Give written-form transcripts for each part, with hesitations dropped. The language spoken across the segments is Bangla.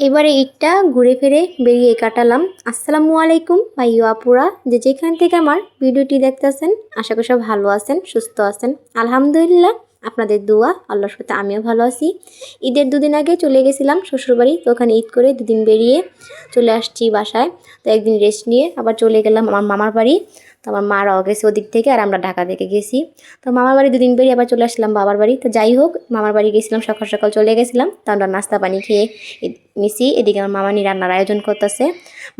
এবারে ঈদটা ঘুরে ফিরে বেরিয়ে কাটালাম। আসসালামু আলাইকুম ভাইয়া আপুরা, যে যেখান থেকে আমার ভিডিওটি দেখতেছেন, আশা করি সব ভালো আছেন, সুস্থ আছেন। আলহামদুলিল্লাহ, আপনাদের দোয়া আল্লাহর সাথে আমিও ভালো আছি। ঈদের দুদিন আগে চলে গেছিলাম শ্বশুরবাড়ি, তো ওখানে ঈদ করে দুদিন বেরিয়ে চলে আসছি বাসায়। তো একদিন রেস্ট নিয়ে আবার চলে গেলাম আমার মামার বাড়ি। তো আমার মারাও গেছে ওদিক থেকে, আর আমরা ঢাকা থেকে গেছি। তো মামার বাড়ি দুদিন বেরিয়ে আবার চলে আসলাম বাবার বাড়ি। তো যাই হোক, মামার বাড়ি গেছিলাম, সকাল সকাল চলে গেছিলাম। তো আমরা নাস্তা পানি খেয়ে নিছি। এদিকে আমার মামানি রান্নার আয়োজন করতেছে,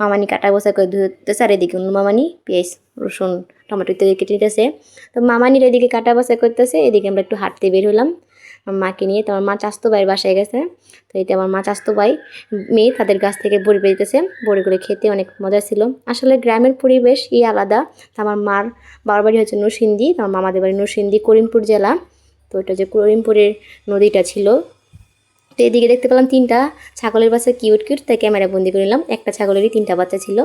মামানি কাটা বসা করে ধুতেছে, আর এদিকে মামানি পেঁয়াজ রসুন টমেটো ইত্যাদি কেটে নিতেছে। তো মামানির এদিকে কাটা বসা করতেছে, এদিকে আমরা একটু হাঁটতে বের হলাম আমার মাকে নিয়ে। তো আমার মা চাস্তো ভাইয়ের বাসায় গেছে। তো এতে আমার মা চাস্তো ভাই মেয়ে তাদের গাছ থেকে বড়ি পেড়িতেছে। বড়িগুলো খেতে অনেক মজা ছিল। আসলে গ্রামের পরিবেশই আলাদা। তো আমার মার বাবার বাড়ি হচ্ছে নরসিংদী, আমার মামাদের বাড়ি নরসিংদী, করিমপুর জেলা। তো এটা যে করিমপুরের নদীটা ছিল। তো এদিকে দেখতে পেলাম 3টা ছাগলের বাচ্চা, কিউট কিউট, তাই ক্যামেরা বন্দি করে নিলাম। একটা ছাগলেরই 3টা বাচ্চা ছিল।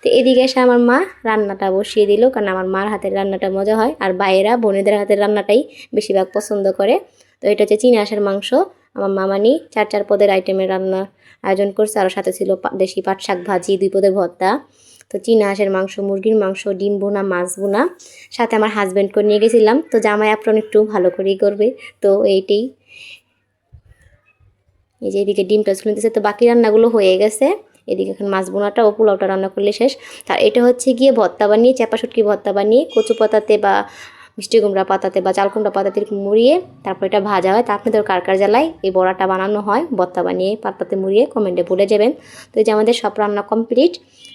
তো এদিকে এসে আমার মা রান্নাটা বসিয়ে দিল, কারণ আমার মার হাতের রান্নাটা মজা হয়, আর ভাইয়েরা বোনেদের হাতের রান্নাটাই বেশিরভাগ পছন্দ করে। তো এটা হচ্ছে চীনা হাঁসের মাংস। আমার মামানি 4 পদের আইটেমের রান্না আয়োজন করছে, আর সাথে ছিল দেশি পাট শাক ভাজি, 2 পদের ভর্তা। তো চীনা হাঁসের মাংস, মুরগির মাংস, ডিম বোনা, মাছ বোনা। সাথে আমার হাজব্যান্ডকে নিয়ে গেছিলাম। তো জামাই আপ্যায়ন একটু ভালো করেই করবে। তো এইটাই, এই যে এদিকে ডিমটা নিতেছে। তো বাকি রান্নাগুলো হয়ে গেছে। এদিকে এখন মাছ বোনাটা ও পোলাওটা রান্না করলে শেষ। আর এটা হচ্ছে গিয়ে ভর্তা বানিয়ে, চাপা শুটকি ভর্তা বানিয়ে কচু পাতাতে বা মিষ্টি কুমড়া পাতাতে বা চাল কুমড়া পাতাতে এরকম মুড়িয়ে তারপর এটা ভাজা হয়। তা আপনাদের কার কার জ্বালায় এই বড়াটা বানানো হয় ভর্তা বানিয়ে পাতাতে মুড়িয়ে, কমেন্টে বলে যাবেন। তো এই যে আমাদের সব রান্না কমপ্লিট,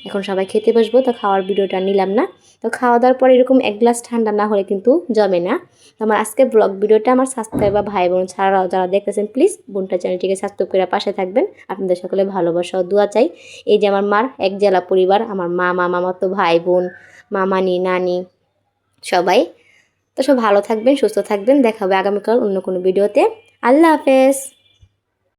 এখন সবাই খেতে বসবো। তো খাওয়ার ভিডিওটা নিলাম না। তো খাওয়া দাওয়ার পর এরকম 1 গ্লাস ঠান্ডা না হলে কিন্তু জমে না। তো আমার আজকের ব্লগ ভিডিওটা আমার সাবস্ক্রাইবার ভাই বোন ছাড়াও যারা দেখতেছেন, প্লিজ বোনটা চ্যানেলটিকে সাবস্ক্রাইব করে পাশে থাকবেন। আপনাদের সকলে ভালোবাসা ও দোয়া চাই। এই যে আমার মার 1 জেলা পরিবার, আমার মামা, মামাতো ভাই বোন, মামানি, নানি সবাই। তো সব ভালো থাকবেন, সুস্থ থাকবেন। দেখা হবে আগামীকাল অন্য কোনো ভিডিওতে। আল্লাহ হাফেজ।